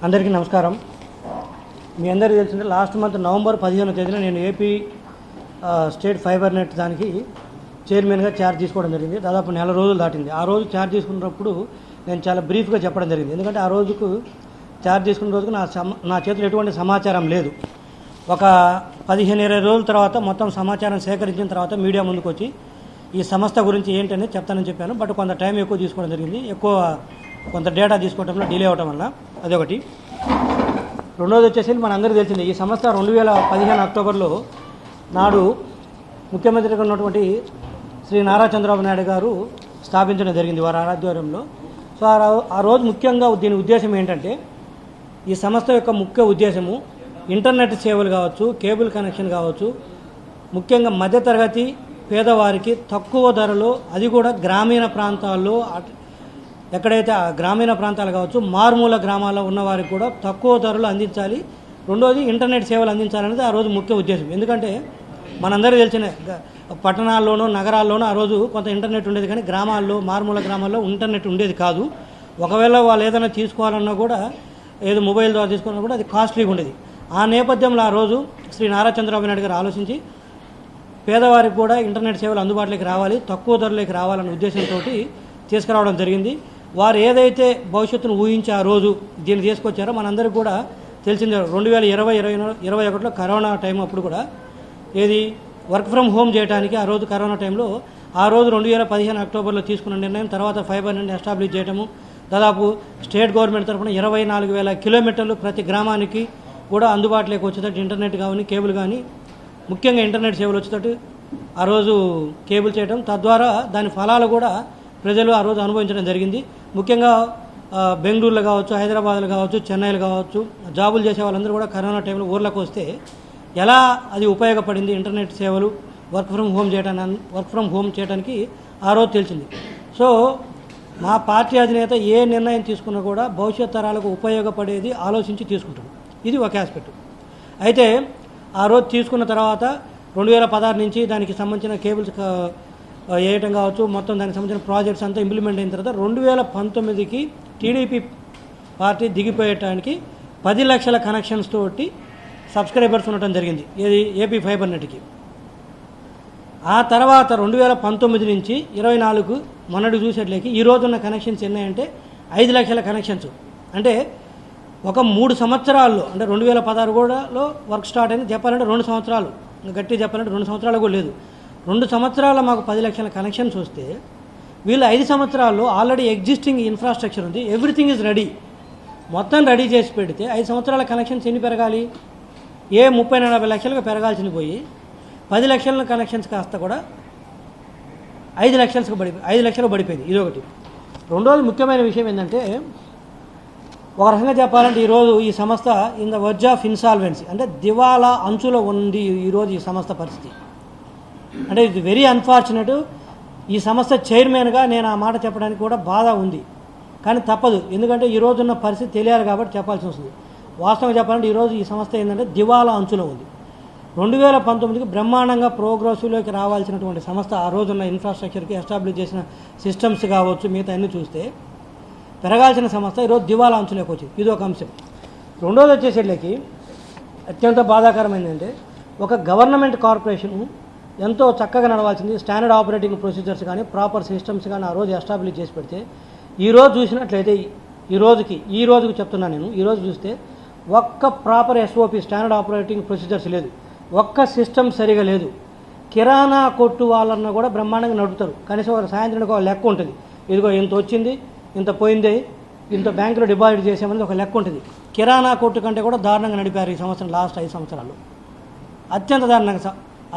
అందరికీ నమస్కారం. మీ అందరికీ తెలిసిందే లాస్ట్ మంత్ నవంబర్ 15వ తేదీన నేను ఏపీ స్టేట్ ఫైబర్ నెట్ దానికి చైర్మన్గా ఛార్జ్ తీసుకోవడం జరిగింది. దాదాపు నెల రోజులు దాటింది. ఆ రోజు ఛార్జ్ తీసుకున్నప్పుడు నేను చాలా బ్రీఫ్గా చెప్పడం జరిగింది. ఎందుకంటే ఆ రోజుకు ఛార్జ్ తీసుకున్న రోజుకు నా చేతిలో ఎటువంటి సమాచారం లేదు. ఒక 15-20 రోజుల తర్వాత మొత్తం సమాచారం సేకరించిన తర్వాత మీడియా ముందుకు వచ్చి ఈ సంస్థ గురించి ఏంటనేది చెప్తానని చెప్పాను. బట్ కొంత టైం ఎక్కువ తీసుకోవడం జరిగింది. కొంత డేటా తీసుకోవడంలో డిలే అవడం వల్ల అదొకటి. రెండోది వచ్చేసి మనందరికీ తెలిసింది, ఈ సంస్థ 2015 అక్టోబర్లో నాడు ముఖ్యమంత్రిగా ఉన్నటువంటి శ్రీ నారా చంద్రబాబు నాయుడు గారు స్థాపించడం జరిగింది వారి ఆధ్వర్యంలో. సో ఆ రోజు ముఖ్యంగా దీని ఉద్దేశం ఏంటంటే, ఈ సంస్థ యొక్క ముఖ్య ఉద్దేశము ఇంటర్నెట్ సేవలు కావచ్చు, కేబుల్ కనెక్షన్ కావచ్చు, ముఖ్యంగా మధ్యతరగతి పేదవారికి తక్కువ ధరలో, అది కూడా గ్రామీణ ప్రాంతాల్లో, ఎక్కడైతే గ్రామీణ ప్రాంతాలు కావచ్చు, మారుమూల గ్రామాల్లో ఉన్నవారికి కూడా తక్కువ ధరలు అందించాలి. రెండోది ఇంటర్నెట్ సేవలు అందించాలనేది ఆ రోజు ముఖ్య ఉద్దేశం. ఎందుకంటే మనందరికీ తెలిసిన పట్టణాల్లోనూ నగరాల్లోనూ ఆ రోజు కొంత ఇంటర్నెట్ ఉండేది, కానీ గ్రామాల్లో, మారుమూల గ్రామాల్లో ఇంటర్నెట్ ఉండేది కాదు. ఒకవేళ వాళ్ళు ఏదైనా తీసుకోవాలన్నా కూడా, ఏదో మొబైల్ ద్వారా తీసుకోవాలన్నా కూడా అది కాస్ట్లీగా ఉండేది. ఆ నేపథ్యంలో ఆ రోజు శ్రీ నారా చంద్రబాబు నాయుడు గారు ఆలోచించి పేదవారికి కూడా ఇంటర్నెట్ సేవలు అందుబాటులోకి రావాలి, తక్కువ ధరలోకి రావాలనే ఉద్దేశంతో తీసుకురావడం జరిగింది. వారు ఏదైతే భవిష్యత్తును ఊహించి ఆ రోజు దీన్ని తీసుకొచ్చారో మనందరికీ కూడా తెలిసిందే. 2020-2021లో కరోనా టైం అప్పుడు కూడా ఏది వర్క్ ఫ్రమ్ హోమ్ చేయడానికి ఆ రోజు కరోనా టైంలో ఆ రోజు 2015 అక్టోబర్లో తీసుకున్న నిర్ణయం, తర్వాత ఫైబర్ నెట్ ఎస్టాబ్లిష్ చేయడము, దాదాపు స్టేట్ గవర్నమెంట్ తరఫున 24,000 కిలోమీటర్లు ప్రతి గ్రామానికి కూడా అందుబాటులోకి వచ్చేటట్టు ఇంటర్నెట్ కానీ కేబుల్ కానీ, ముఖ్యంగా ఇంటర్నెట్ సేవలు వచ్చేటట్టు ఆ రోజు కేబుల్ చేయడం, తద్వారా దాని ఫలాలు కూడా ప్రజలు ఆ రోజు అనుభవించడం జరిగింది. ముఖ్యంగా బెంగళూరులో కావచ్చు, హైదరాబాద్లో కావచ్చు, చెన్నైలో కావచ్చు, జాబులు చేసే వాళ్ళందరూ కూడా కరోనా టైంలో ఊర్లకు వస్తే ఎలా అది ఉపయోగపడింది ఇంటర్నెట్ సేవలు వర్క్ ఫ్రమ్ హోమ్ చేయడానికి ఆ రోజు తెలిసింది. సో మా పార్టీ అధినేత ఏ నిర్ణయం తీసుకున్నా కూడా భవిష్యత్ తరాలకు ఉపయోగపడేది ఆలోచించి తీసుకుంటాం. ఇది ఒక ఆస్పెక్ట్. అయితే ఆ రోజు తీసుకున్న తర్వాత 2016 నుంచి దానికి సంబంధించిన కేబుల్స్ వేయటం కావచ్చు, మొత్తం దానికి సంబంధించిన ప్రాజెక్ట్స్ అంతా ఇంప్లిమెంట్ అయిన తర్వాత 2019కి టీడీపీ పార్టీ దిగిపోయటానికి 10 లక్షల కనెక్షన్స్ తోటి సబ్స్క్రైబర్స్ ఉండటం జరిగింది, ఏది ఏపీ ఫైబర్ నెట్కి. ఆ తర్వాత 2019 నుంచి 24 మొన్నటి చూసేట్లకి ఈ రోజున్న కనెక్షన్స్ ఎన్నాయంటే 5 లక్షల కనెక్షన్స్. అంటే ఒక 3 సంవత్సరాల్లో, అంటే 2016 కూడాలో వర్క్ స్టార్ట్ అయింది. చెప్పాలంటే 2 సంవత్సరాలు, గట్టి చెప్పాలంటే 2 సంవత్సరాలు కూడా లేదు. 2 సంవత్సరాల్లో మాకు 10 లక్షల కనెక్షన్స్ వస్తే, వీళ్ళు 5 సంవత్సరాల్లో ఆల్రెడీ ఎగ్జిస్టింగ్ ఇన్ఫ్రాస్ట్రక్చర్ ఉంది, ఎవ్రీథింగ్ ఈజ్ రెడీ, మొత్తం రెడీ చేసి పెడితే 5 సంవత్సరాల కనెక్షన్స్ ఎన్ని పెరగాలి? 30-40 లక్షలుగా పెరగాల్సింది పోయి 10 లక్షల కనెక్షన్స్ కాస్త కూడా 5 లక్షలు పడిపోయింది. ఇదొకటి. రెండోది ముఖ్యమైన విషయం ఏంటంటే, ఒక రకంగా చెప్పాలంటే ఈరోజు ఈ సంస్థ in the verge of insolvency, అంటే దివాలా అంచులో ఉంది ఈరోజు ఈ సంస్థ పరిస్థితి. అంటే ఇది వెరీ అన్ఫార్చునేట్. ఈ సంస్థ చైర్మన్గా నేను ఆ మాట చెప్పడానికి కూడా బాధ ఉంది, కానీ తప్పదు. ఎందుకంటే ఈరోజున్న పరిస్థితి తెలియాలి కాబట్టి చెప్పాల్సి వస్తుంది. వాస్తవంగా చెప్పాలంటే ఈరోజు ఈ సంస్థ ఏంటంటే దివాలా అంచులో ఉంది. 2019కి బ్రహ్మాండంగా ప్రోగ్రెసివ్లోకి రావాల్సినటువంటి సంస్థ, ఆ రోజున్న ఇన్ఫ్రాస్ట్రక్చర్కి ఎస్టాబ్లిష్ చేసిన సిస్టమ్స్ కావచ్చు, మిగతా అన్నీ చూస్తే పెరగాల్సిన సంస్థ ఈరోజు దివాలా అంచులోకి వచ్చింది. ఇది ఒక అంశం. రెండోది వచ్చేసరికి అత్యంత బాధాకరమైందంటే, ఒక గవర్నమెంట్ కార్పొరేషను ఎంతో చక్కగా నడవాల్సింది, స్టాండర్డ్ ఆపరేటింగ్ ప్రొసీజర్స్ కానీ ప్రాపర్ సిస్టమ్స్ కానీ ఆ రోజు ఎస్టాబ్లిష్ చేసి పెడితే, ఈరోజు చూసినట్లయితే ఈ రోజుకి చెప్తున్నాను నేను, ఈరోజు చూస్తే ఒక్క proper SOP standard operating procedures లేదు, ఒక్క సిస్టమ్ సరిగా లేదు. కిరాణా కొట్టు వాళ్ళన్నా కూడా బ్రహ్మాండంగా నడుపుతారు. కనీసం ఒక సాయంత్రానికి ఒక లెక్క ఉంటుంది, ఇదిగో ఇంత వచ్చింది, ఇంత పోయింది, ఇంత బ్యాంకులో డిపాజిట్ చేసామని ఒక లెక్క ఉంటుంది. కిరాణా కొట్టు కంటే కూడా దారుణంగా నడిపారు ఈ సంవత్సరం, లాస్ట్ 5 సంవత్సరాలు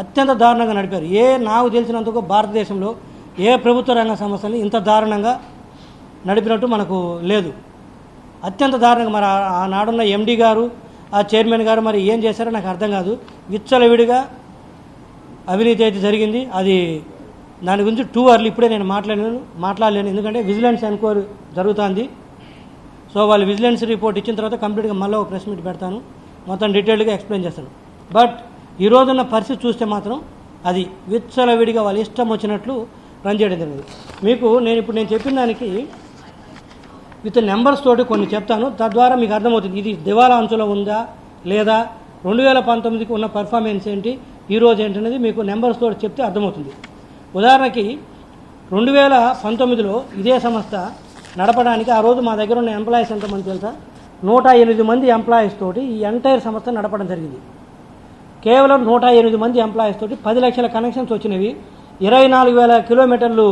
అత్యంత దారుణంగా నడిపారు. నాకు తెలిసినందుకు భారతదేశంలో ఏ ప్రభుత్వ రంగ సంస్థని ఇంత దారుణంగా నడిపినట్టు మనకు లేదు. అత్యంత దారుణంగా. మరి ఆనాడున్న ఎండీ గారు, ఆ చైర్మన్ గారు మరి ఏం చేశారో నాకు అర్థం కాదు. విచ్చలవిడిగా అవినీతి అయితే జరిగింది. అది దాని గురించి టూ అర్లీ ఇప్పుడే నేను మాట్లాడలేను, ఎందుకంటే విజిలెన్స్ ఎంక్వైరీ జరుగుతుంది. సో వాళ్ళు విజిలెన్స్ రిపోర్ట్ ఇచ్చిన తర్వాత కంప్లీట్గా మళ్ళీ ఒక ప్రెస్ మీట్ పెడతాను, మొత్తం డీటెయిల్గా ఎక్స్ప్లెయిన్ చేస్తాను. బట్ ఈ రోజున్న పరిస్థితి చూస్తే మాత్రం అది విచ్చలవిడిగా వాళ్ళు ఇష్టం వచ్చినట్లు రన్ చేయడం జరిగింది. మీకు నేను చెప్పిన దానికి విత్ నెంబర్స్ తోటి కొన్ని చెప్తాను, తద్వారా మీకు అర్థమవుతుంది ఇది దివాలా అంచులో ఉందా లేదా, 2019కి ఉన్న పర్ఫార్మెన్స్ ఏంటి, ఈరోజు ఏంటనేది మీకు నెంబర్స్ తోటి చెప్తే అర్థమవుతుంది. ఉదాహరణకి 2019లో ఇదే సంస్థ నడపడానికి ఆ రోజు మా దగ్గర ఉన్న ఎంప్లాయీస్ ఎంతమంది తెలుసా, 108 మంది ఎంప్లాయీస్ తోటి ఈ ఎంటైర్ సంస్థ నడపడం జరిగింది. కేవలం 108 మంది ఎంప్లాయీస్ తోటి 10 లక్షల కనెక్షన్స్ వచ్చినవి, 24,000 కిలోమీటర్లు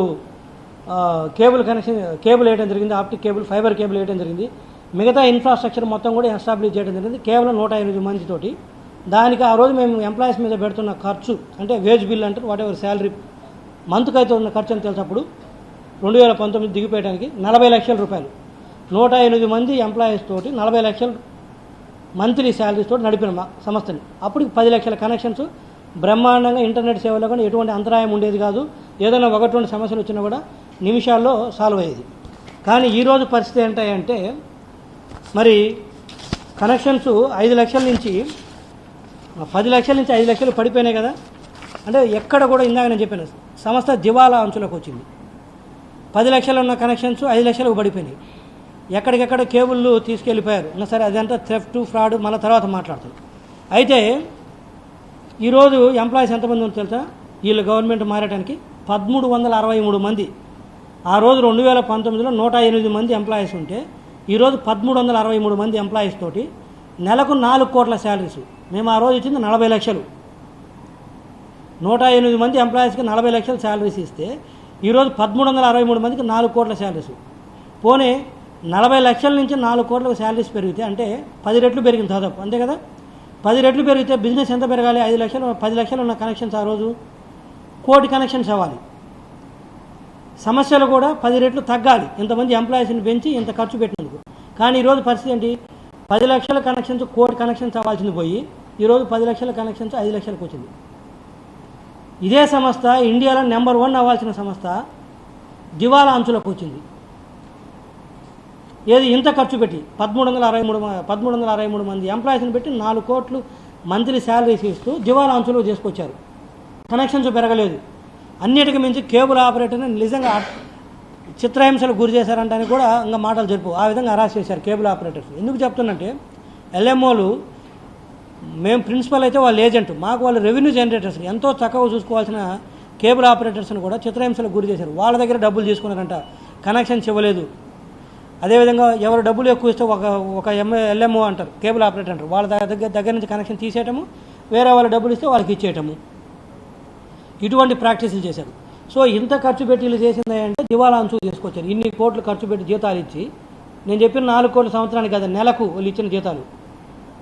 కేబుల్ వేయడం జరిగింది, ఆప్టిక్ కేబుల్, ఫైబర్ కేబుల్ వేయడం జరిగింది. మిగతా ఇన్ఫ్రాస్ట్రక్చర్ మొత్తం కూడా ఎస్టాబ్లిష్ చేయడం జరిగింది కేవలం 108 మందితోటి. దానికి ఆ రోజు మేము ఎంప్లాయీస్ మీద పెడుతున్న ఖర్చు అంటే వేజ్ బిల్ అంటారు, వాట్ ఎవర్ శాలరీ మంత్కి అయితే ఉన్న ఖర్చు అని తెలిసినప్పుడు 2019 దిగిపోయడానికి 40 లక్షల రూపాయలు. 108 మంది ఎంప్లాయీస్ తోటి 40 లక్షలు మంత్లీ శాలరీస్ తోటి నడిపిన మా సంస్థని. అప్పుడు 10 లక్షల కనెక్షన్స్ బ్రహ్మాండంగా ఇంటర్నెట్ సేవలో కానీ ఎటువంటి అంతరాయం ఉండేది కాదు. ఏదైనా 1-2 సమస్యలు వచ్చినా కూడా నిమిషాల్లో సాల్వ్ అయ్యేది. కానీ ఈరోజు పరిస్థితి ఏంటంటే మరి కనెక్షన్స్ 5 లక్షల నుంచి 10 లక్షల నుంచి 5 లక్షలు పడిపోయినాయి కదా. అంటే ఎక్కడ కూడా ఇందాక నేను చెప్పాను సంస్థ దివాలా అంచులోకి వచ్చింది. 10 లక్షలు ఉన్న కనెక్షన్స్ 5 లక్షలకు పడిపోయినాయి. ఎక్కడికెక్కడ కేబుల్లు తీసుకెళ్ళిపోయారు. సరే అదంతా థెఫ్ట్ ఫ్రాడ్ మన తర్వాత మాట్లాడతాం. అయితే ఈరోజు ఎంప్లాయీస్ ఎంతమంది ఉందో తెలుసా, వీళ్ళు గవర్నమెంట్ మారడానికి 1363 మంది. ఆ రోజు 2019లో 108 మంది ఎంప్లాయీస్ ఉంటే ఈరోజు 1363 మంది ఎంప్లాయీస్ తోటి నెలకు 4 కోట్ల శాలరీస్. మేము ఆ రోజు ఇచ్చింది 40 లక్షలు. 108 మంది ఎంప్లాయీస్కి 40 లక్షలు శాలరీస్ ఇస్తే ఈరోజు 1363 మందికి 4 కోట్ల శాలరీస్. పోనీ 40 లక్షల నుంచి 4 కోట్లకు శాలరీస్ పెరిగితే అంటే 10 రెట్లు పెరిగింది దాదాపు, అంతే కదా. 10 రెట్లు పెరిగితే బిజినెస్ ఎంత పెరగాలి, 5 లక్షలు 10 లక్షలు ఉన్న కనెక్షన్స్ ఆ రోజు 1 కోటి కనెక్షన్స్ అవ్వాలి. సమస్యలు కూడా 10 రెట్లు తగ్గాలి ఇంతమంది ఎంప్లాయీస్ని పెంచి ఇంత ఖర్చు పెట్టినందుకు. కానీ ఈరోజు పరిస్థితి ఏంటి, 10 లక్షల కనెక్షన్స్ 1 కోటి కనెక్షన్స్ అవ్వాల్సింది పోయి ఈరోజు 10 లక్షల కనెక్షన్స్ 5 లక్షలకు వచ్చింది. ఇదే సంస్థ ఇండియాలో నెంబర్ 1 అవ్వాల్సిన సంస్థ దివాలా అంచులకు వచ్చింది. ఏది ఇంత ఖర్చు పెట్టి 1363 మంది ఎంప్లాయీస్ని పెట్టి 4 కోట్లు మంత్లీ శాలరీస్ ఇస్తూ దివాలా అంచులో చేసుకొచ్చారు. కనెక్షన్స్ పెరగలేదు. అన్నిటికీ మించి కేబుల్ ఆపరేటర్ని నిజంగా చిత్రహింసలు గురి చేశారంటానికి కూడా ఇంకా మాటలు జరుపు. ఆ విధంగా అరెస్ట్ చేశారు కేబుల్ ఆపరేటర్స్. ఎందుకు చెప్తున్నంటే ఎల్ఎంఓలు మేము ప్రిన్సిపల్ అయితే వాళ్ళు ఏజెంట్, మాకు వాళ్ళు రెవెన్యూ జనరేటర్స్ ఎంతో చక్కగా చూసుకోవాల్సిన కేబుల్ ఆపరేటర్స్ని కూడా చిత్రహింసలకు గురి చేశారు. వాళ్ళ దగ్గర డబ్బులు తీసుకున్నారంట, కనెక్షన్స్ ఇవ్వలేదు. అదేవిధంగా ఎవరు డబ్బులు ఎక్కువ ఇస్తే ఒక ఎల్ఎంఓ అంటారు, కేబుల్ ఆపరేటర్ అంటారు, వాళ్ళ దగ్గర నుంచి కనెక్షన్ తీసేయటము, వేరే వాళ్ళ డబ్బులు ఇస్తే వాళ్ళకి ఇచ్చేయటము, ఇటువంటి ప్రాక్టీసులు చేశారు. సో ఇంత ఖర్చు పెట్టి వీళ్ళు చేసింది అంటే దివాలా అంచు తీసుకొచ్చారు. ఇన్ని కోట్లు ఖర్చు పెట్టి జీతాలు ఇచ్చి, నేను చెప్పిన 4 కోట్ల సంవత్సరానికి కదా, నెలకు వాళ్ళు ఇచ్చిన జీతాలు,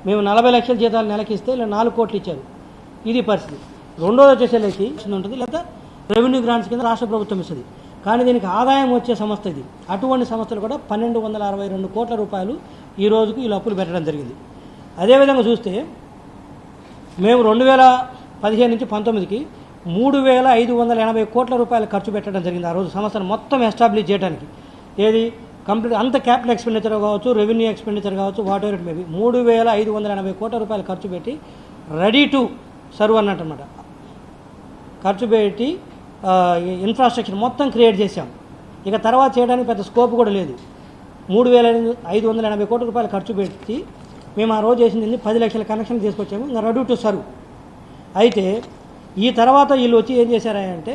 మేము 40 లక్షల జీతాలు నెలకి ఇస్తే ఇలా 4 కోట్లు ఇచ్చారు. ఇది పరిస్థితి. రెండోది వచ్చేసరికి ఉంటుంది, లేదా రెవెన్యూ గ్రాంట్స్ కింద రాష్ట్ర ప్రభుత్వం ఇస్తుంది. కానీ దీనికి ఆదాయం వచ్చే సంస్థ ఇది. అటువంటి సంస్థలు కూడా 1262 కోట్ల రూపాయలు ఈ రోజుకు వీళ్ళు అప్పులు పెట్టడం జరిగింది. అదేవిధంగా చూస్తే మేము 2015 నుంచి 19కి 3,580 కోట్ల రూపాయలు ఖర్చు పెట్టడం జరిగింది. ఆ రోజు సంస్థను మొత్తం ఎస్టాబ్లిష్ చేయడానికి. ఏది కంప్లీట్ అంత క్యాపిటల్ ఎక్స్పెండిచర్ కావచ్చు, రెవెన్యూ ఎక్స్పెండిచర్ కావచ్చు, వాట్ ఎవర్ ఇట్ మేబీ 3,580 కోట్ల రూపాయలు ఖర్చు పెట్టి రెడీ టు సర్వ్ అన్నమాట ఖర్చు పెట్టి ఇన్ఫ్రాస్ట్రక్చర్ మొత్తం క్రియేట్ చేశాం. ఇక తర్వాత చేయడానికి పెద్ద స్కోప్ కూడా లేదు. 3,580 కోట్ల రూపాయలు ఖర్చు పెట్టి మేము ఆ రోజు చేసింది 10 లక్షల కనెక్షన్ తీసుకొచ్చాము, ఇంకా రెడీ టు సర్వ్. అయితే ఈ తర్వాత వీళ్ళు వచ్చి ఏం చేశారంటే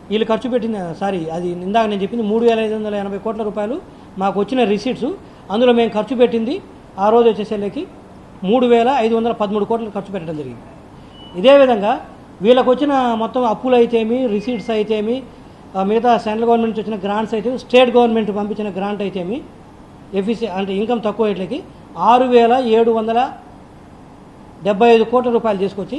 వీళ్ళు ఖర్చు పెట్టిన అది ఇందాక నేను చెప్పింది 3,580 కోట్ల రూపాయలు మాకు వచ్చిన రిసీట్స్, అందులో మేము ఖర్చు పెట్టింది ఆ రోజు వచ్చేసరికి 3,513 కోట్లు ఖర్చు పెట్టడం జరిగింది. ఇదే విధంగా వీళ్ళకి వచ్చిన మొత్తం అప్పులు అయితేమి, రిసీట్స్ అయితేమి, మిగతా సెంట్రల్ గవర్నమెంట్ నుంచి వచ్చిన గ్రాంట్స్ అయితే, స్టేట్ గవర్నమెంట్ పంపించిన గ్రాంట్ అయితేమి, అంటే ఇన్కమ్ తక్కువ ఇట్లకి 6,775 కోట్ల రూపాయలు తీసుకొచ్చి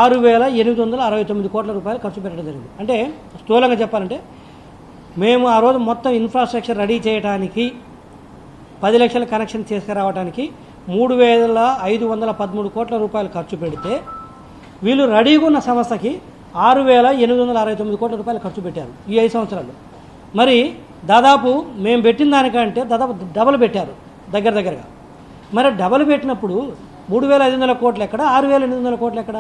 6,869 కోట్ల రూపాయలు ఖర్చు పెట్టడం జరిగింది. అంటే స్థూలంగా చెప్పాలంటే మేము ఆ రోజు మొత్తం ఇన్ఫ్రాస్ట్రక్చర్ రెడీ చేయడానికి 10 లక్షల కనెక్షన్ తీసుకురావడానికి 3,513 కోట్ల రూపాయలు ఖర్చు పెడితే వీళ్ళు రెడీగా ఉన్న సంస్థకి 6,869 కోట్ల రూపాయలు ఖర్చు పెట్టారు ఈ 5 సంవత్సరాలు. మరి దాదాపు మేము పెట్టిన దానికంటే దాదాపు డబల్ పెట్టారు దగ్గరగా. మరి డబల్ పెట్టినప్పుడు 3,500 కోట్లు ఎక్కడ, 6,800 కోట్లు ఎక్కడ,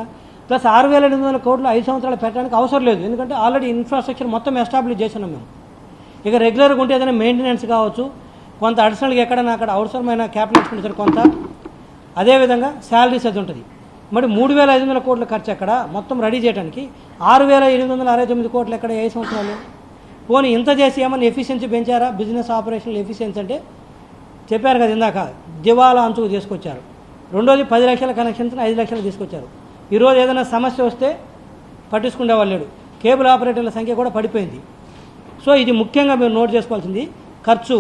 ప్లస్ 6,800 కోట్లు 5 సంవత్సరాలు పెట్టడానికి అవసరం లేదు. ఎందుకంటే ఆల్రెడీ ఇన్ఫ్రాస్ట్రక్చర్ మొత్తం ఎస్టాబ్లిష్ చేసినాం మేము. ఇక రెగ్యులర్గా ఉంటే ఏదైనా మెయింటెనెన్స్ కావచ్చు, కొంత అడిషనల్గా ఎక్కడైనా అక్కడ అవసరమైన క్యాపిటల్ ఎక్స్పెండిచర్ కొంత, అదేవిధంగా శాలరీస్ అది ఉంటుంది. మరి 3,500 కోట్ల ఖర్చు ఎక్కడ మొత్తం రెడీ చేయడానికి? 6,869 కోట్లు ఎక్కడ ఏ సంవత్సరాలు? పోనీ ఇంత చేసి ఏమన్నా ఎఫిషియన్సీ పెంచారా? బిజినెస్ ఆపరేషనల్ ఎఫిషియన్సీ అంటే చెప్పారు కదా ఇందాక, దివాలా అంచుకు తీసుకొచ్చారు. రెండోది 10 లక్షల కనెక్షన్స్ 5 లక్షలు తీసుకొచ్చారు. ఈరోజు ఏదైనా సమస్య వస్తే పట్టించుకునేవాళ్ళు లేడు. కేబుల్ ఆపరేటర్ల సంఖ్య కూడా పడిపోయింది. సో ఇది ముఖ్యంగా మీరు నోట్ చేసుకోవాల్సింది. ఖర్చు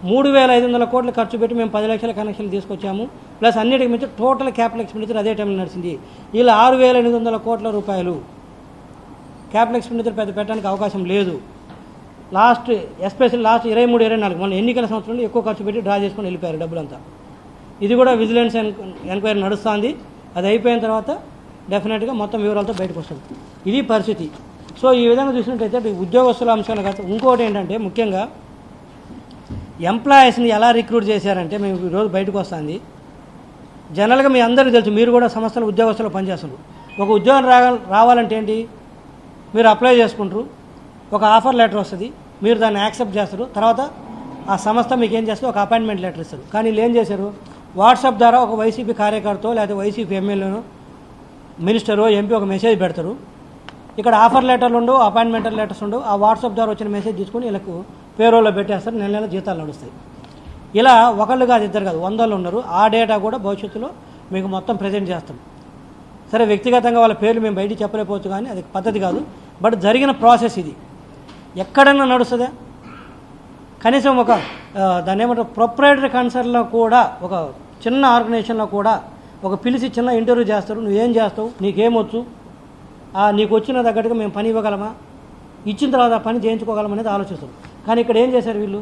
3,500 కోట్లు ఖర్చు పెట్టి మేము 10 లక్షల కనెక్షన్లు తీసుకొచ్చాము. ప్లస్ అన్నిటికి మించి టోటల్ క్యాపిటల్ ఎక్స్పెండిచర్ అదే టైంలో నడిచింది. ఇలా 6,800 కోట్ల రూపాయలు క్యాపిటల్ ఎక్స్పెండిచర్ పెద్ద పెట్టడానికి అవకాశం లేదు. ఎస్పెషల్ లాస్ట్ 23-24 మన ఎన్నికల సంవత్సరంలో ఎక్కువ ఖర్చు పెట్టి డ్రా చేసుకొని వెళ్ళిపోయారు డబ్బులంతా. ఇది కూడా విజిలెన్స్ ఎంక్వైరీ నడుస్తుంది. అది అయిపోయిన తర్వాత డెఫినెట్గా మొత్తం వివరాలతో బయటకు వస్తుంది. ఇది పరిస్థితి. సో ఈ విధంగా చూసినట్టయితే ఉద్యోగస్తుల అంశాలు కాదు. ఇంకోటి ఏంటంటే ముఖ్యంగా ఎంప్లాయీస్ని ఎలా రిక్రూట్ చేశారంటే మేము ఈరోజు బయటకు వస్తుంది. జనరల్గా మీ అందరికీ తెలుసు, మీరు కూడా సంస్థలు ఉద్యోగస్తులు పనిచేస్తున్నారు. ఒక ఉద్యోగం రావాలంటే ఏంటి, మీరు అప్లై చేసుకుంటారు, ఒక ఆఫర్ లెటర్ వస్తుంది, మీరు దాన్ని యాక్సెప్ట్ చేస్తారు. తర్వాత ఆ సంస్థ మీకు ఏం చేస్తుంది, ఒక అపాయింట్మెంట్ లెటర్ ఇస్తారు. కానీ వీళ్ళు ఏం చేశారు, వాట్సాప్ ద్వారా ఒక వైసీపీ కార్యకర్త లేదా వైసీపీ ఎమ్మెల్యేను మినిస్టరు ఎంపీ ఒక మెసేజ్ పెడతారు. ఇక్కడ ఆఫర్ లెటర్లు ఉండవు, అపాయింట్మెంట్ లెటర్స్ ఉండవు. ఆ వాట్సాప్ ద్వారా వచ్చిన మెసేజ్ తీసుకొని వీళ్ళకు పేరోల్లో పెట్టేస్తారు. నెల నెల జీతాలు నడుస్తాయి. ఇలా ఒకళ్ళు కాదు, ఇద్దరు కాదు, 100 ఉన్నారు. ఆ డేటా కూడా భవిష్యత్తులో మీకు మొత్తం ప్రజెంట్ చేస్తాం. సరే, వ్యక్తిగతంగా వాళ్ళ పేర్లు మేము బయటికి చెప్పలేకపోవచ్చు, కానీ అది పద్ధతి కాదు. బట్ జరిగిన ప్రాసెస్ ఇది. ఎక్కడన్నా నడుస్తుందా? కనీసం ఒక దాన్ని ఏమంటారు, ప్రొప్రైటరీ కన్సర్న్లో కూడా, ఒక చిన్న ఆర్గనైజేషన్లో కూడా ఒక పిలిచి చిన్న ఇంటర్వ్యూ చేస్తారు. నువ్వేం చేస్తావు, నీకేమొచ్చు, నీకు వచ్చిన తగ్గట్టుగా మేము పని ఇవ్వగలమా, ఇచ్చిన తర్వాత పని చేయించుకోగలమనేది ఆలోచిస్తారు. కానీ ఇక్కడ ఏం చేశారు వీళ్ళు,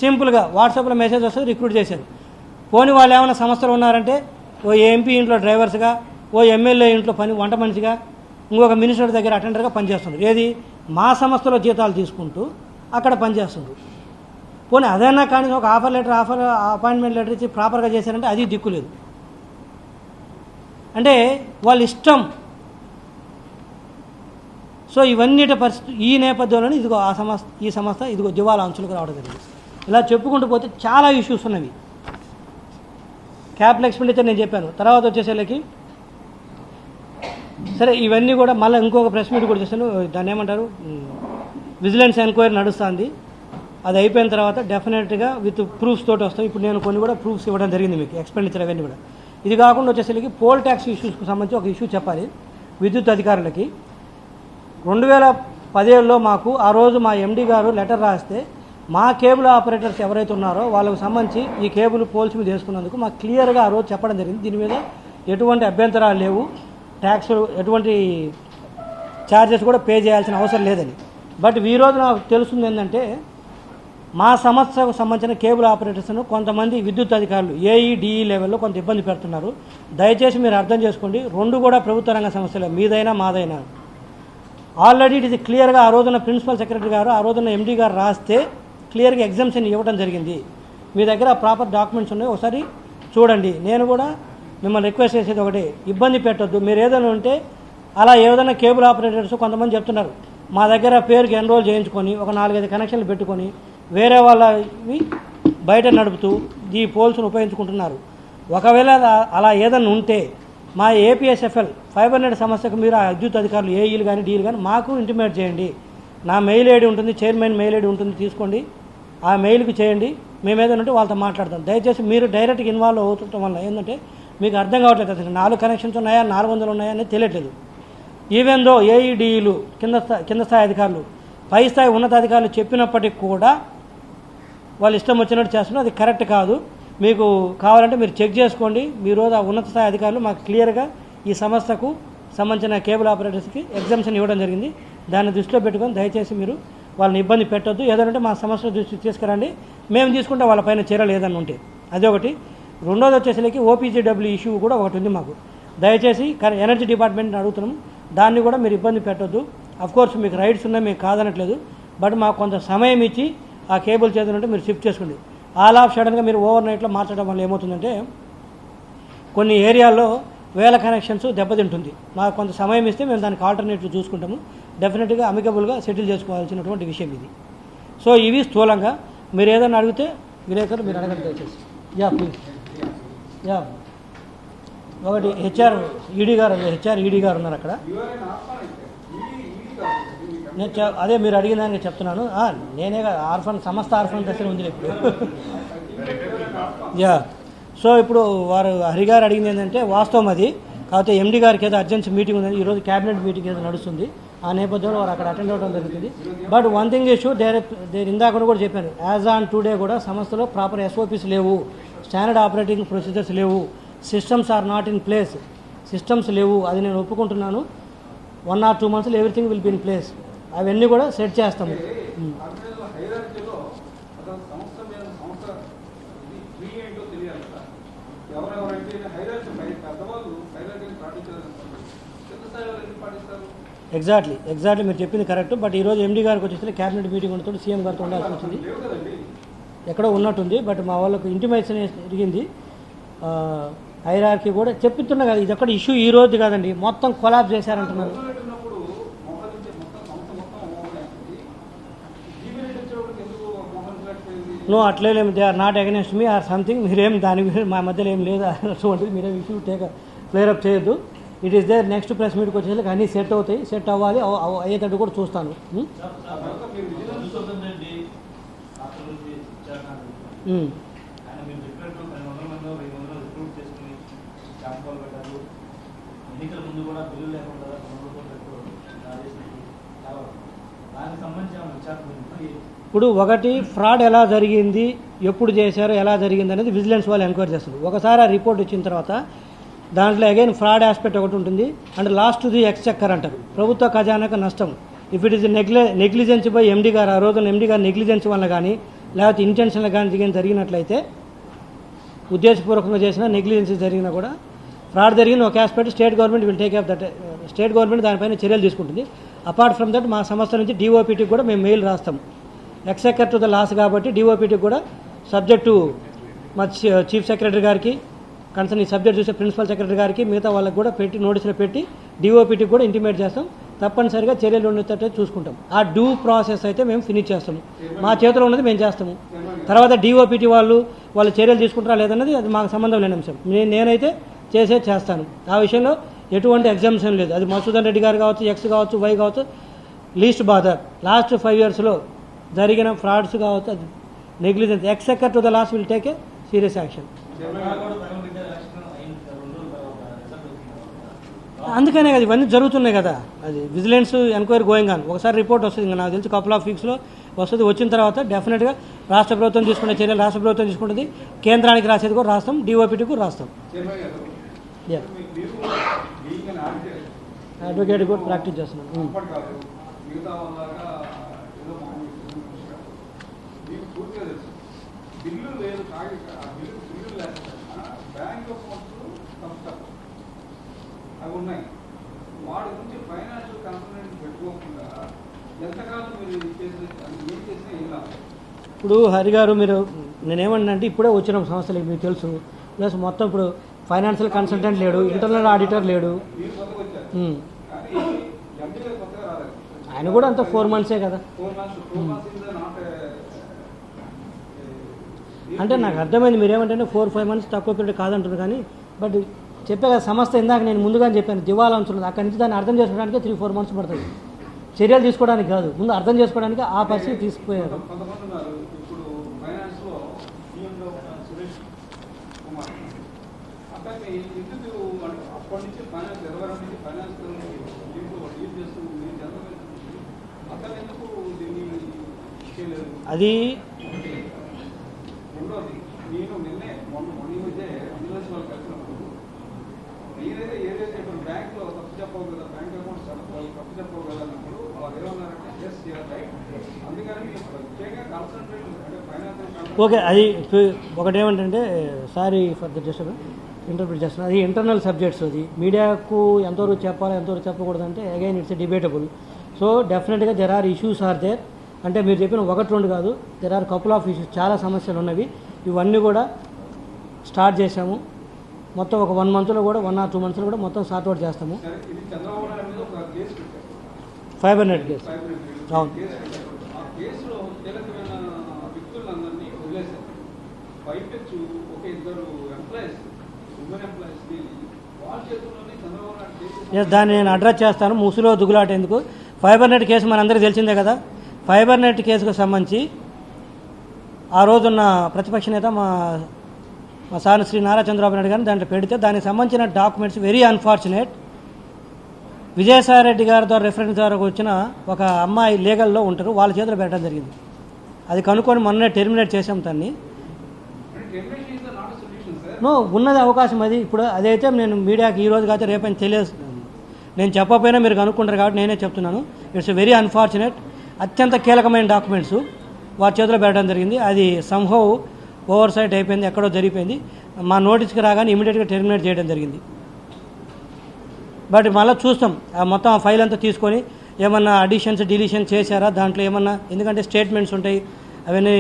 సింపుల్గా వాట్సాప్లో మెసేజ్ వస్తుంది, రిక్రూట్ చేశారు. పోనీ వాళ్ళు ఏమైనా సంస్థలు ఉన్నారంటే ఓ ఎంపీ ఇంట్లో డ్రైవర్స్గా, ఓ ఎమ్మెల్యే ఇంట్లో వంట మనిషిగా, ఇంకొక మినిస్టర్ దగ్గర అటెండర్గా పనిచేస్తున్నారు. ఏది, మా సంస్థలో జీతాలు తీసుకుంటూ అక్కడ పనిచేస్తున్నారు. పోనీ అదైనా కానీ ఒక ఆఫర్ అపాయింట్మెంట్ లెటర్ ఇచ్చి ప్రాపర్గా చేశారంటే అది దిక్కులేదు. అంటే వాళ్ళ ఇష్టం. సో ఇవన్నిటి పరిస్థితి ఈ నేపథ్యంలోనే ఇదిగో ఈ సంస్థ ఇదిగో దివాలా అంచులకు రావడం జరిగింది. ఇలా చెప్పుకుంటూ పోతే చాలా ఇష్యూస్ ఉన్నవి. క్యాపిటల్ ఎక్స్పెండిచర్ నేను చెప్పాను. తర్వాత వచ్చేసరికి సరే ఇవన్నీ కూడా మళ్ళీ ఇంకొక ప్రెస్ మీట్ కూడా చేస్తాను. దాన్ని ఏమంటారు, విజిలెన్స్ ఎంక్వైరీ నడుస్తుంది. అది అయిపోయిన తర్వాత డెఫినెట్గా విత్ ప్రూఫ్స్ తోటి వస్తాం. ఇప్పుడు నేను కొన్ని కూడా ప్రూఫ్స్ ఇవ్వడం జరిగింది మీకు, ఎక్స్పెండిచర్ అవన్నీ కూడా. ఇది కాకుండా వచ్చేసరికి పోల్ ట్యాక్స్ ఇష్యూస్కి సంబంధించి ఒక ఇష్యూ చెప్పాలి విద్యుత్ అధికారులకి. 2017లో మాకు ఆ రోజు మా ఎండీ గారు లెటర్ రాస్తే మా కేబుల్ ఆపరేటర్స్ ఎవరైతే ఉన్నారో వాళ్ళకు సంబంధించి ఈ కేబుల్ పోల్స్ మీద వేసుకున్నందుకు మాకు క్లియర్గా ఆ రోజు చెప్పడం జరిగింది. దీని మీద ఎటువంటి అభ్యంతరాలు లేవు, ట్యాక్స్ ఎటువంటి ఛార్జెస్ కూడా పే చేయాల్సిన అవసరం లేదని. బట్ ఈ రోజు నాకు తెలుస్తుంది ఏంటంటే, మా సంస్థకు సంబంధించిన కేబుల్ ఆపరేటర్స్ను కొంతమంది విద్యుత్ అధికారులు ఏఈ లెవెల్లో కొంత ఇబ్బంది పెడుతున్నారు. దయచేసి మీరు అర్థం చేసుకోండి, రెండు కూడా ప్రభుత్వ రంగ సంస్థలే, మీదైనా మాదైనా. ఆల్రెడీ ఇది క్లియర్గా ఆ రోజున ప్రిన్సిపల్ సెక్రటరీ గారు, ఆ రోజున ఎండీ గారు రాస్తే క్లియర్గా ఎగ్జామ్షన్ ఇవ్వడం జరిగింది. మీ దగ్గర ప్రాపర్ డాక్యుమెంట్స్ ఉన్నాయి, ఒకసారి చూడండి. నేను కూడా మిమ్మల్ని రిక్వెస్ట్ చేసేది ఒకటి, ఇబ్బంది పెట్టొద్దు. మీరు ఏదైనా ఉంటే అలా ఏదైనా కేబుల్ ఆపరేటర్స్ కొంతమంది చెప్తున్నారు, మా దగ్గర పేరుకి ఎన్రోల్ చేయించుకొని ఒక 4-5 కనెక్షన్లు పెట్టుకొని వేరే వాళ్ళవి బయట నడుపుతూ ఈ పోల్స్ను ఉపయోగించుకుంటున్నారు. ఒకవేళ అలా ఏదైనా ఉంటే మా ఏపీఎస్ఎఫ్ఎల్ ఫైబర్ నెట్ సమస్యకు మీరు ఆ విద్యుత్ అధికారులు ఏఈలు కానీ డీలు కానీ మాకు ఇంటిమేట్ చేయండి. నా మెయిల్ ఐడి ఉంటుంది, చైర్మన్ మెయిల్ ఐడి ఉంటుంది, తీసుకోండి. ఆ మెయిల్కి చేయండి. మేము ఏదైనా ఉంటే వాళ్ళతో మాట్లాడతాం. దయచేసి మీరు డైరెక్ట్గా ఇన్వాల్వ్ అవుతుండటం వల్ల ఏంటంటే మీకు అర్థం కావట్లేదు, అసలు 4 కనెక్షన్స్ ఉన్నాయా 400 ఉన్నాయా అనేది తెలియట్లేదు. ఈవెన్ దో ఏఈడీలు కింద స్థాయి అధికారులు, పై స్థాయి ఉన్నతాధికారులు చెప్పినప్పటికి కూడా వాళ్ళు ఇష్టం వచ్చినట్టు చేస్తున్నారు. అది కరెక్ట్ కాదు. మీకు కావాలంటే మీరు చెక్ చేసుకోండి. మీరు ఆ ఉన్నత స్థాయి అధికారులు మాకు క్లియర్గా ఈ సంస్థకు సంబంధించిన కేబుల్ ఆపరేటర్స్కి ఎగ్జామ్షన్ ఇవ్వడం జరిగింది. దాన్ని దృష్టిలో పెట్టుకొని దయచేసి మీరు వాళ్ళని ఇబ్బంది పెట్టొద్దు. ఏదంటే మా సమస్య దృష్టికి తీసుకురండి, మేము తీసుకుంటే వాళ్ళపైన చర్యలు ఏదైనా ఉంటే. అదొకటి. రెండోది వచ్చేసరికి ఓపీజీడబ్ల్యూ ఇష్యూ కూడా ఒకటి ఉంది మాకు. దయచేసి ఎనర్జీ డిపార్ట్మెంట్ని అడుగుతున్నాము, దాన్ని కూడా మీరు ఇబ్బంది పెట్టొద్దు. అఫ్కోర్స్ మీకు రైట్స్ ఉన్నాయి, మీకు కాదనట్లేదు. బట్ మాకు కొంత సమయం ఇచ్చి ఆ కేబుల్ చేద్దామంటే మీరు షిఫ్ట్ చేసుకోండి. ఆల్ ఆఫ్ సడన్గా మీరు ఓవర్ నైట్లో మార్చడం వల్ల ఏమవుతుందంటే కొన్ని ఏరియాల్లో 1000 కనెక్షన్స్ దెబ్బతింటుంది. మాకు కొంత సమయం ఇస్తే మేము దానికి ఆల్టర్నేటివ్ చూసుకుంటాము. డెఫినెట్గా అమికబుల్గా సెటిల్ చేసుకోవాల్సినటువంటి విషయం ఇది. సో ఇవి స్థూలంగా మీరు ఏదైనా అడిగితే విలేకరు మీరు అడగండి దయచేసి. Yeah please. యా ఒకటి హెచ్ఆర్ ఈడీ గారు ఉన్నారు అక్కడ. నేను అదే మీరు అడిగిన దానికి చెప్తున్నాను. నేనే ఆర్ఫన్ సమస్త ఆర్ఫన్ దశలో ఉంది ఇప్పుడు. యా సో ఇప్పుడు వారు హరిగారు అడిగింది ఏంటంటే వాస్తవం అది. కాకపోతే ఎండి గారికి ఏదో అర్జెన్సీ మీటింగ్ ఉందని ఈరోజు క్యాబినెట్ మీటింగ్ ఏదో నడుస్తుంది. ఆ నేపథ్యంలో వారు అక్కడ అటెండ్ అవ్వడం జరుగుతుంది. బట్ వన్ థింగ్ ఇష్యూ ఇందాక కూడా చెప్పాను, యాజ్ ఆన్ టుడే కూడా సంస్థలో ప్రాపర్ ఎస్ఓపీస్ లేవు, స్టాండర్డ్ ఆపరేటింగ్ ప్రొసీజర్స్ లేవు, systems are not in place. Systems లేవు, అది నేను ఒప్పుకుంటున్నాను. 1 or 2 months everything will be in place. అవన్నీ కూడా సెట్ చేస్తాము. ఎగ్జాక్ట్లీ మీరు చెప్పింది కరెక్ట్. బట్ ఈరోజు ఎండీ గారికి వచ్చేసి క్యాబినెట్ మీటింగ్ ఉంటుంది, సీఎం గారితో ఉండాల్సి వచ్చింది. ఎక్కడో ఉన్నట్టుంది. బట్ మా వాళ్ళకు ఇంటిమేషన్ జరిగింది. హైరార్కీ కూడా చెప్తున్నా కదా, ఇది ఎక్కడ ఇష్యూ ఈ రోజు కాదండి, మొత్తం కొలాబ్ చేశారంటున్నారు. నో అట్లేం, they are not against me or something. మీరేం దాని గురించి మా మధ్యలో ఏం లేదు అటువంటిది, మీరేం ఇష్యూ క్లియర్ అప్ చేయొద్దు. It is there. Next press మీట్కి వచ్చేసరికి అన్నీ సెట్ అవుతాయి, సెట్ అవ్వాలి, అయ్యేటట్టు కూడా చూస్తాను. ఇప్పుడు ఒకటి ఫ్రాడ్ ఎలా జరిగింది, ఎప్పుడు చేశారో, ఎలా జరిగింది అనేది విజిలెన్స్ వాళ్ళు ఎంక్వైరీ చేస్తారు. ఒకసారి ఆ రిపోర్ట్ ఇచ్చిన తర్వాత దాంట్లో అగైన్ ఫ్రాడ్ ఆస్పెక్ట్ ఒకటి ఉంటుంది. అండ్ లాస్ట్ ది ఎక్స్చెక్కర్ అంటారు, ప్రభుత్వ ఖజానాకు నష్టం. If it is negligence by MD గారు, ఆ రోజున ఎండీ గారు నెగ్లిజెన్స్ వల్ల కానీ లేకపోతే ఇంటెన్షన్గా కానీ జరిగినట్లయితే, ఉద్దేశపూర్వకంగా చేసిన నెగ్లిజెన్స్ జరిగినా కూడా ఫ్రాడ్ జరిగిన ఒక aspect state government will take up that. State government దానిపైన చర్యలు తీసుకుంటుంది. అపార్ట్ ఫ్రమ్ దట్ మా సంస్థ నుంచి డిఓపిటీకి కూడా మేము మెయిల్ రాస్తాం. ఎక్సెక్కర్ టు ద లాస్ కాబట్టి డిఓపిటీకి కూడా సబ్జెక్టు మా చీఫ్ సెక్రటరీ గారికి, కన్సర్న్ ఈ సబ్జెక్ట్ చూసే ప్రిన్సిపల్ సెక్రటరీ గారికి, మిగతా వాళ్ళకి కూడా పెట్టి నోటీసులు పెట్టి డిఓపిటీకి కూడా ఇంటిమేట్ చేస్తాం. తప్పనిసరిగా చర్యలు ఉండేటట్టు చూసుకుంటాం. ఆ డ్యూ ప్రాసెస్ అయితే మేము ఫినిష్ చేస్తాము. మా చేతిలో ఉన్నది మేము చేస్తాము. తర్వాత డిఓపిటీ వాళ్ళు చర్యలు తీసుకుంటారా లేదన్నది అది మాకు సంబంధం లేని అంశం. నేనైతే చేస్తాను. ఆ విషయంలో ఎటువంటి ఎగ్జామ్షన్ లేదు. అది మసూదన్ రెడ్డి గారు కావచ్చు, ఎక్స్ కావచ్చు, వై కావచ్చు, లీస్ట్ బాదర్. లాస్ట్ 5 yearsలో జరిగిన ఫ్రాడ్స్ కావచ్చు, అది నెగ్లిజెన్స్. ఎక్సెక్కర్ to the laws will take a serious action. అందుకనే కదా ఇవన్నీ జరుగుతున్నాయి కదా. అది విజిలెన్స్ ఎంక్వైరీ గోయింగ్ ఆన్. ఒకసారి రిపోర్ట్ వస్తుంది, ఇంకా నాకు తెలిసి కపుల్ ఆఫ్ వీక్స్లో వస్తుంది. వచ్చిన తర్వాత డెఫినెట్గా రాష్ట్ర ప్రభుత్వం తీసుకునే చర్యలు రాష్ట్ర ప్రభుత్వం తీసుకుంటుంది. కేంద్రానికి రాసేది కూడా రాస్తాం, డిఓపిటీ కూడా రాస్తాం. అడ్వకేట్ కూడా ప్రాక్టీస్ చేస్తున్నాం. అవి ఉన్నాయి. వాడి నుంచి ఫైనాన్షియల్ కంప్లైంట్ పెట్టుకోకుండా ఎంతకాలం మీరు ఏం చేసినా ఏం లాభం. ఇప్పుడు హరిగారు మీరు నేనేమన్నా ఇప్పుడే వచ్చిన సంస్థలు మీకు తెలుసు. ప్లస్ మొత్తం ఇప్పుడు ఫైనాన్షియల్ కన్సల్టెంట్ లేడు, ఇంటర్నల్ ఆడిటర్ లేడు. ఆయన కూడా అంత 4 months కదా. అంటే నాకు అర్థమైంది మీరేమంటే 4-5 months తక్కువ పీరియడ్ కాదంటారు. కానీ బట్ చెప్పే కదా సంస్థ ఇందాక నేను ముందుగానే చెప్పాను దివాలా అంచున్నది. అక్కడి నుంచి దాన్ని అర్థం చేసుకోవడానికి 3-4 months పడుతుంది. చర్యలు తీసుకోవడానికి కాదు, ముందు అర్థం చేసుకోవడానికి ఆ పరిస్థితి తీసుకుపోయారు. అది నేను నిన్నే మొన్న అంబులెన్స్ వాళ్ళు కలిసినప్పుడు ఏదైతే ఇప్పుడు బ్యాంక్లో తప్పు చెప్పవు కదా, బ్యాంక్ అకౌంట్స్ తప్పు చెప్పవు కదా అన్నప్పుడు వాళ్ళు ఏమన్నారంటే ఎస్ యూఆర్ రైట్, అందుకని ప్రత్యేకంగా కాన్సన్ట్రేట్ అంటే ఫైనాన్షియల్. ఓకే, అది ఒకటేమంటే sorry for the just interpret చేస్తున్నాను. అది ఇంటర్నల్ సబ్జెక్ట్స్. అది మీడియాకు ఎంతవరకు చెప్పాలో ఎంతవరకు చెప్పకూడదు అంటే అగైన్ ఇట్స్ డిబేటబుల్. సో డెఫినెట్గా there are issues are there. అంటే మీరు చెప్పిన 1-2 కాదు, there are couple of issues, చాలా సమస్యలు ఉన్నవి. ఇవన్నీ కూడా స్టార్ట్ చేసాము. మొత్తం ఒక 1 monthలో కూడా 1 or 2 monthsలో కూడా మొత్తం సార్ట్అవుట్ చేస్తాము. 500 కేసు. అవును. వదిలేశారు. పైపెచ్చు ఒక ఇద్దరు ఎంప్లాయీస్, ఉమెన్ ఎంప్లాయీస్కి వాళ్ళ చేతుల్లోనే చంద్రబాబు నాయుడు ఎస్, దాన్ని నేను అడ్రస్ చేస్తాను. ముసులో దుగులాట ఎందుకు? ఫైబర్ నెట్ కేసు మనందరికీ తెలిసిందే కదా. ఫైబర్ నెట్ కేసుకు సంబంధించి ఆ రోజున్న ప్రతిపక్ష నేత మా సార్ శ్రీ నారా చంద్రబాబు నాయుడు గారిని దాంట్లో పెడితే దానికి సంబంధించిన documents very unfortunate. Vijayasai Reddy గారి ద్వారా రెఫరెన్స్ ద్వారా వచ్చిన ఒక అమ్మాయి లీగల్లో ఉంటారు, వాళ్ళ చేతిలో పెట్టడం జరిగింది. అది కనుక్కొని మొన్నే టెర్మినేట్ చేసాం దాన్ని. నో, ఉన్నది అవకాశం అది. ఇప్పుడు అదైతే నేను మీడియాకి ఈ రోజు కాదు రేపని తెలియదు, నేను చెప్పకపోయినా మీరు కనుక్కుంటారు కాబట్టి నేనే చెప్తున్నాను. It's very unfortunate. అత్యంత కీలకమైన డాక్యుమెంట్స్ వారి చేతిలో పెట్టడం జరిగింది. అది సంహౌ ఓవర్ సైట్ అయిపోయింది, ఎక్కడో జరిగిపోయింది. మా నోటీస్కి రాగానే ఇమీడియట్గా టెర్మినేట్ చేయడం జరిగింది. బట్ మళ్ళీ చూస్తాం మొత్తం ఆ ఫైల్ అంతా తీసుకొని ఏమన్నా అడిషన్స్ డిలీషన్ చేశారా దాంట్లో ఏమన్నా, ఎందుకంటే స్టేట్మెంట్స్ ఉంటాయి, అవన్నీ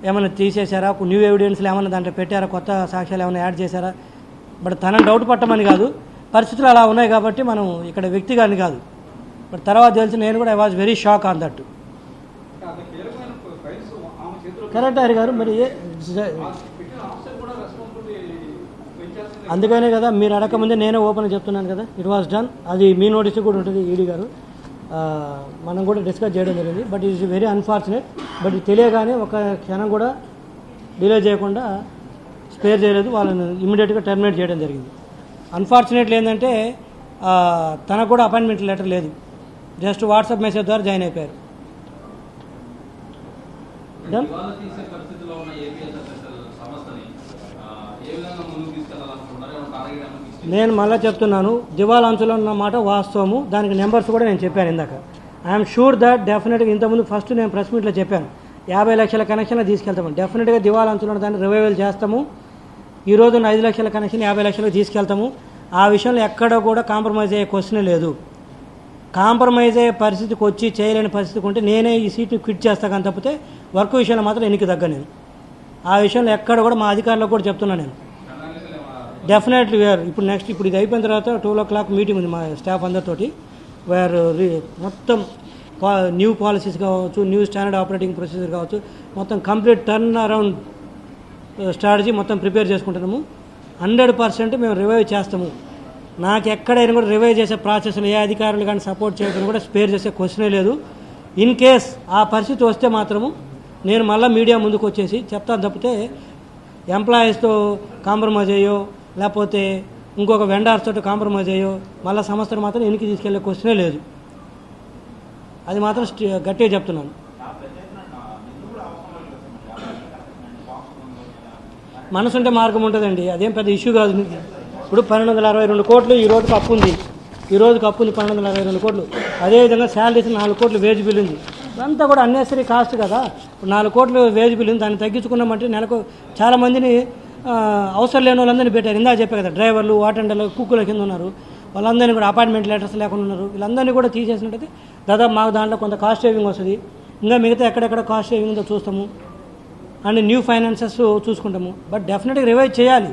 ఏమన్నా తీసేశారా, న్యూ ఎవిడెన్స్లు ఏమన్నా దాంట్లో పెట్టారా, కొత్త సాక్ష్యాలు ఏమైనా యాడ్ చేశారా. బట్ తనని డౌట్ పట్టమని కాదు, పరిస్థితులు అలా ఉన్నాయి కాబట్టి మనం ఇక్కడ వ్యక్తిగాని కాదు. బట్ తర్వాత తెలిసి నేను కూడా I was very shock on that. Correct Hari గారు, మరి అందుకనే కదా మీరు అడగకముందే నేనే ఓపెన్ చెప్తున్నాను కదా, ఇట్ వాస్ డన్. అది మీ నోటీస్ కూడా ఉంటుంది ఈడీ గారు, మనం కూడా డిస్కస్ చేయడం జరిగింది. But it is very unfortunate. But ఇది తెలియగానే ఒక క్షణం కూడా డిలే చేయకుండా స్పేర్ చేయలేదు, వాళ్ళని ఇమ్మీడియట్గా టర్మినేట్ చేయడం జరిగింది. అన్ఫార్చునేట్లీ ఏంటంటే తనకు కూడా అపాయింట్మెంట్ లెటర్ లేదు, జస్ట్ వాట్సాప్ మెసేజ్ ద్వారా జాయిన్ అయిపోయారు. డన్. నేను మళ్ళీ చెప్తున్నాను, దివాలా అంచులో ఉన్న మాట వాస్తవము, దానికి నెంబర్స్ కూడా నేను చెప్పాను ఇందాక. ఐఎమ్ షూర్ దట్ డెఫినెట్గా ఇంతకుముందు ఫస్ట్ నేను ప్రెస్ మీట్లో చెప్పాను 50 లక్షల కనెక్షన్లు తీసుకెళ్తాము, డెఫినెట్గా దివాలా అంచులో ఉన్న దాన్ని రివైవల్ చేస్తాము. ఈ రోజు 5 లక్షల కనెక్షన్ 50 లక్షలకు తీసుకెళ్తాము. ఆ విషయంలో ఎక్కడ కూడా కాంప్రమైజ్ అయ్యే క్వశ్చనే లేదు. కాంప్రమైజ్ అయ్యే పరిస్థితికి వచ్చి చేయలేని పరిస్థితికి ఉంటే నేనే ఈ సీట్ని క్విట్ చేస్తాను కానీ తప్పితే వర్క్ విషయంలో మాత్రం ఎన్నిక తగ్గ నేను. ఆ విషయంలో ఎక్కడ కూడా మా అధికారులకు కూడా చెప్తున్నాను నేను. డెఫినెట్లీ వేర్ ఇప్పుడు నెక్స్ట్ ఇప్పుడు ఇది అయిపోయిన తర్వాత 12 o'clock మీటింగ్ ఉంది మా స్టాఫ్ అందరితోటి. వేర్ మొత్తం న్యూ పాలసీస్ కావచ్చు, న్యూ స్టాండర్డ్ ఆపరేటింగ్ ప్రొసీజర్ కావచ్చు, మొత్తం కంప్లీట్ టర్న్ అరౌండ్ స్ట్రాటజీ మొత్తం ప్రిపేర్ చేసుకుంటున్నాము. 100% మేము రివైవ్ చేస్తాము. నాకు ఎక్కడైనా కూడా రివైవ్ చేసే ప్రాసెస్లో ఏ అధికారులు కానీ సపోర్ట్ చేయడం కూడా స్పేర్ చేసే క్వశ్చనే లేదు. ఇన్ కేస్ ఆ పరిస్థితి వస్తే మాత్రము నేను మళ్ళీ మీడియా ముందుకు వచ్చేసి చెప్తాను తప్పితే ఎంప్లాయీస్తో కాంప్రమైజ్ అయ్యో లేకపోతే ఇంకొక వెండర్స్ తోటి కాంప్రమైజ్ అయ్యో మళ్ళీ సంస్థను మాత్రం వెనక్కి తీసుకెళ్లే క్వశ్చనే లేదు. అది మాత్రం గట్టిగా చెప్తున్నాను. మనసుంటే మార్గం ఉంటుందండి, అదేం పెద్ద ఇష్యూ కాదు. ఇప్పుడు 1262 కోట్లు ఈ రోజుకి అప్పు ఉంది, 1262 కోట్లు. అదేవిధంగా శాలరీస్ 4 కోట్లు వేజ్ బిల్ ఉంది. ఇదంతా కూడా అన్నెసరీ కాస్ట్ కదా. ఇప్పుడు 4 కోట్లు వేజ్ బిల్ ఉంది, దాన్ని తగ్గించుకున్నామంటే నెలకు చాలామందిని అవసరం లేని వాళ్ళందరినీ పెట్టారు. ఇందా చెప్పే కదా, డ్రైవర్లు, అటెండర్లు, కుక్కుల కింద ఉన్నారు, వాళ్ళందరినీ కూడా అపాయింట్మెంట్ లెటర్స్ లేకుండా ఉన్నారు. వీళ్ళందరినీ కూడా తీసేసినట్టయితే దాదాపు మాకు దాంట్లో కొంత కాస్ట్ సేవింగ్ వస్తుంది. ఇంకా మిగతా ఎక్కడెక్కడ కాస్ట్ సేవింగ్ ఉందో చూస్తాము అండ్ న్యూ ఫైనాన్సెస్ చూసుకుంటాము. బట్ డెఫినెట్గా రివైవ్ చేయాలి.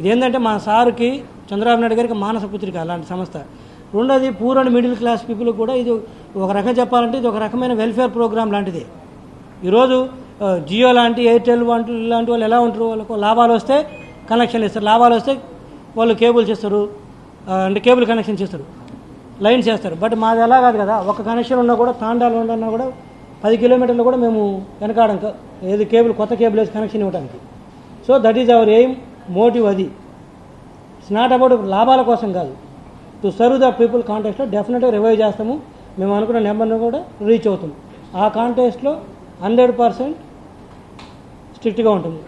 ఇదేంటంటే మా సారుకి చంద్రబాబు నాయుడు గారికి మానస పుత్రిక అలాంటి సంస్థ. రెండోది poor and middle class people కూడా ఇది ఒక రకంగా చెప్పాలంటే ఇది ఒక రకమైన వెల్ఫేర్ ప్రోగ్రామ్ లాంటిది. ఈరోజు జియో లాంటి, ఎయిర్టెల్ లాంటి వాళ్ళు ఎలా ఉంటారు, వాళ్ళకు లాభాలు వస్తే కనెక్షన్లు ఇస్తారు, లాభాలు వస్తే వాళ్ళు కేబుల్స్ ఇస్తారు, అంటే కేబుల్ కనెక్షన్ చేస్తారు, లైన్స్ చేస్తారు. బట్ మాది ఎలా కాదు కదా, ఒక కనెక్షన్ ఉన్నా కూడా తాండాలు ఉన్నా కూడా 10 కిలోమీటర్లు కూడా మేము వెనకాడం ఏది కేబుల్ కొత్త కేబుల్ వేసి కనెక్షన్ ఇవ్వడానికి. So that is our aim, motive. అది ఇట్స్ నాట్ అబౌట్ లాభాల కోసం కాదు, టు సర్వ్ ద పీపుల్ కాంటెస్ట్లో డెఫినెట్గా రివైవ్ చేస్తాము. మేము అనుకున్న నెంబర్ను కూడా రీచ్ అవుతాం. ఆ కాంటెస్ట్లో 100% స్ట్రిక్ట్గా ఉంటుంది.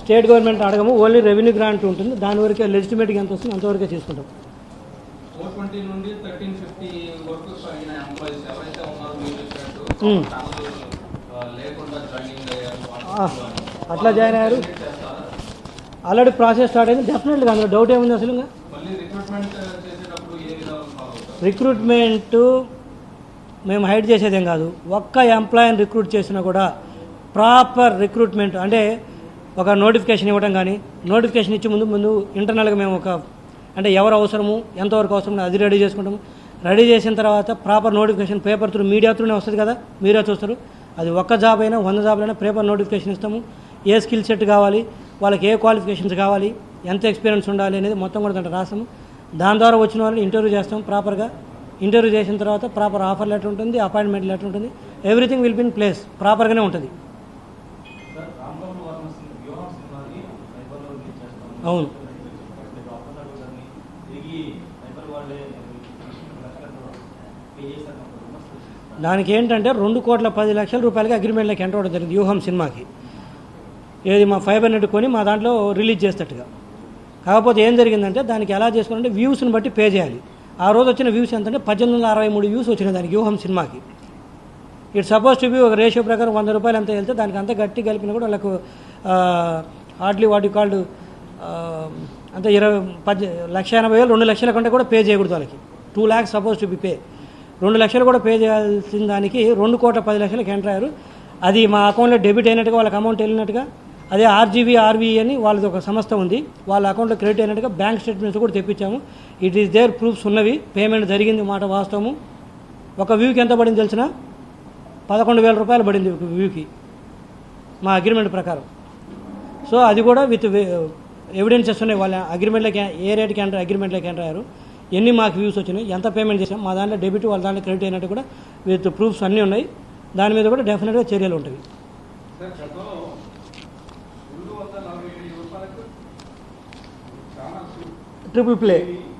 స్టేట్ గవర్నమెంట్ అడగము, ఓన్లీ రెవెన్యూ గ్రాంట్ ఉంటుంది, దాని వరకే లెజిటిమేట్గా ఎంత వస్తుంది అంతవరకే తీసుకుంటాం. 420 నుండి 1350 వరకు అయిన ఎంప్లాయీస్ ఎవరైతే ఉన్నారో మీరు లేకుండా జాయినింగ్ అయ్యారు, అట్లా జాయిన్ అయ్యారు, ఆల్రెడీ ప్రాసెస్ స్టార్ట్ అయింది. డెఫినెట్గా అందులో డౌట్ ఏముంది అసలు? మళ్ళీ రిక్రూట్మెంట్ చేసేటప్పుడు ఏ విధాలు? రిక్రూట్మెంట్ మేము హైడ్ చేసేదేం కాదు. ఒక్క ఎంప్లాయీని రిక్రూట్ చేసినా కూడా ప్రాపర్ రిక్రూట్మెంట్ అంటే ఒక నోటిఫికేషన్ ఇవ్వడం కానీ, నోటిఫికేషన్ ఇచ్చి ముందు ఇంటర్నల్గా మేము ఒక అంటే ఎవరు అవసరము, ఎంతవరకు అవసరము అది రెడీ చేసుకుంటాము. రెడీ చేసిన తర్వాత proper notification paper through, media త్రూనే వస్తుంది కదా, మీరే చూస్తారు. అది ఒక్క జాబ్ అయినా 100 జాబ్లైనా పేపర్ నోటిఫికేషన్ ఇస్తాము. ఏ స్కిల్ సెట్ కావాలి, వాళ్ళకి ఏ క్వాలిఫికేషన్స్ కావాలి, ఎంత ఎక్స్పీరియన్స్ ఉండాలి అనేది మొత్తం కూడా దాంట్లో రాస్తాము. దాని ద్వారా వచ్చిన వాళ్ళని ఇంటర్వ్యూ చేస్తాం ప్రాపర్గా. ఇంటర్వ్యూ చేసిన తర్వాత ప్రాపర్ ఆఫర్ లెటర్ ఉంటుంది, అపాయింట్మెంట్ లెటర్ ఉంటుంది, everything will be in place, ప్రాపర్గానే ఉంటుంది. అవును, దానికి ఏంటంటే 2,10,00,000 రూపాయలకి అగ్రిమెంట్లోకి ఎంటర్ అవ్వడం జరిగింది వ్యూహం సినిమాకి. ఏది మా ఫైబర్ నెట్ కొని మా దాంట్లో రిలీజ్ చేసేటట్టుగా. కాకపోతే ఏం జరిగిందంటే దానికి ఎలా చేసుకోవాలంటే వ్యూస్ని బట్టి పే చేయాలి. ఆ రోజు వచ్చిన వ్యూస్ ఎంత అంటే 1863 వ్యూస్ వచ్చినాయి దానికి వ్యూహం సినిమాకి. ఇట్ సపోజ్ టు బి ఒక రేషియో ప్రకారం 100 రూపాయలు ఎంత వెళ్తే దానికి అంతా గట్టి కలిపినా కూడా వాళ్ళకు హార్డ్లీ వాటి కాల్డ్ అంటే 1,80,000 2 లక్షల కంటే కూడా పే చేయకూడదు వాళ్ళకి. 2 lakhs suppose to be pay. 2 లక్షలు కూడా పే చేయాల్సిన దానికి 2,10,00,000 ఎంటర్ అయ్యారు. అది మా అకౌంట్లో డెబిట్ అయినట్టుగా వాళ్ళకి అమౌంట్ వెళ్ళినట్టుగా. అదే ఆర్వీ అని వాళ్ళది ఒక సంస్థ ఉంది, వాళ్ళ అకౌంట్లో క్రెడిట్ అయినట్టుగా బ్యాంక్ స్టేట్మెంట్స్ కూడా తెప్పించాము. ఇట్ ఈస్ దేర్ ప్రూఫ్స్ ఉన్నవి. పేమెంట్ జరిగింది మాట వాస్తవము. ఒక వ్యూకి ఎంత పడింది తెలిసిన 11,000 రూపాయలు పడింది ఒక వ్యూకి మా అగ్రిమెంట్ ప్రకారం. సో అది కూడా విత్ ఎవిడెన్సెస్ ఉన్నాయి. వాళ్ళ అగ్రిమెంట్లోకి ఏ రేట్కి అగ్రిమెంట్లోకి ఎంటర్ అయ్యారు, ఎన్ని మాకు వ్యూస్ వచ్చినాయి, ఎంత పేమెంట్ చేసాం, మా దాంట్లో డెబిట్ వాళ్ళ దాంట్లో క్రెడిట్ అయినట్టు కూడా విత్ ప్రూఫ్స్ అన్నీ ఉన్నాయి. దాని మీద కూడా డెఫినెట్గా చర్యలు ఉంటాయి. సార్ గతంలో 245 రూపాయలకు చాలా ట్రిపుల్ ప్లే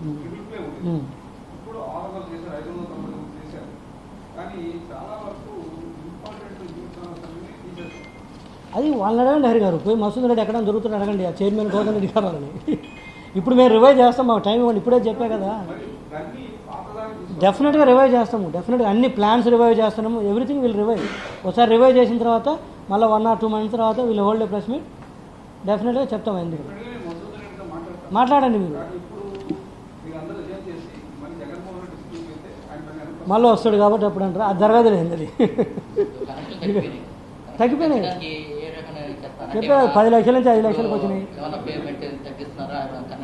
ఉంది. ఇప్పుడు 600 చేశారు, 599 చేశారు. కానీ చాలా వరకు ఇంపార్టెంట్ న్యూస్ తీసేస్తారు. అది వాళ్ళని అడగండి హరి గారు. పోయి మసూద్ రెడ్డి ఎక్కడ దొరుకుతుంది అడగండి ఆ చైర్మన్ గౌతమ్ రెడ్డి గారు అని. ఇప్పుడు మేము రివైవ్ చేస్తాం, మాకు టైం ఇవ్వండి. ఇప్పుడే చెప్పా కదా, డెఫినెట్గా రివైవ్ చేస్తాము. డెఫినెట్గా అన్ని ప్లాన్స్ రివైవ్ చేస్తున్నాము. Everything will revive. ఒకసారి రివైవ్ చేసిన తర్వాత మళ్ళీ 1 or 2 months తర్వాత వీళ్ళు హోల్డ్ ఏ ప్రెస్ మీట్ డెఫినెట్గా చెప్తాము. ఎందుకు మాట్లాడండి మీరు. మళ్ళీ వస్తాడు కాబట్టి అప్పుడు అంటారు. అది జరగదు లేదు, అది తగ్గిపోయినాయి. చెప్పారు 10 లక్షల నుంచి 5 లక్షలకు వచ్చినాయి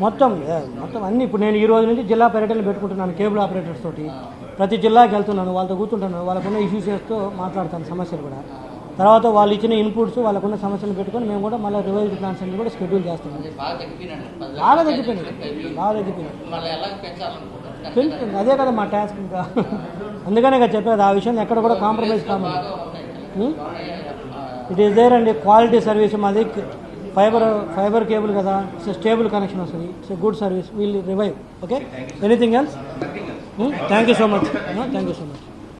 మొత్తం అన్నీ. ఇప్పుడు నేను ఈ రోజు నుంచి జిల్లా పర్యటనలు పెట్టుకుంటున్నాను కేబుల్ ఆపరేటర్స్ తోటి. ప్రతి జిల్లాకి వెళ్తున్నాను, వాళ్ళతో కూర్చుంటున్నాను, వాళ్ళకున్న ఇష్యూస్ చేస్తూ మాట్లాడతాను, సమస్యలు కూడా. తర్వాత వాళ్ళు ఇచ్చిన ఇన్పుట్స్, వాళ్ళకున్న సమస్యలు పెట్టుకొని మేము కూడా మళ్ళీ రివైజ్డ్ ప్లాన్స్ అన్ని కూడా షెడ్యూల్ చేస్తున్నాం. బాగా తగ్గిపోయినాయి. అదే కదా మా టాస్క్. ఇంకా అందుకనే కదా చెప్పేది, ఆ విషయం ఎక్కడ కూడా కాంప్రమైజ్ కావాలి. ఇట్ ఈస్ దేర్ అండి. క్వాలిటీ సర్వీస్ మాది. ఫైబర్ కేబుల్ కదా, స్టేబుల్ కనెక్షన్ వస్తుంది. It's good service. Will revive. Okay, anything else? Thank you so much.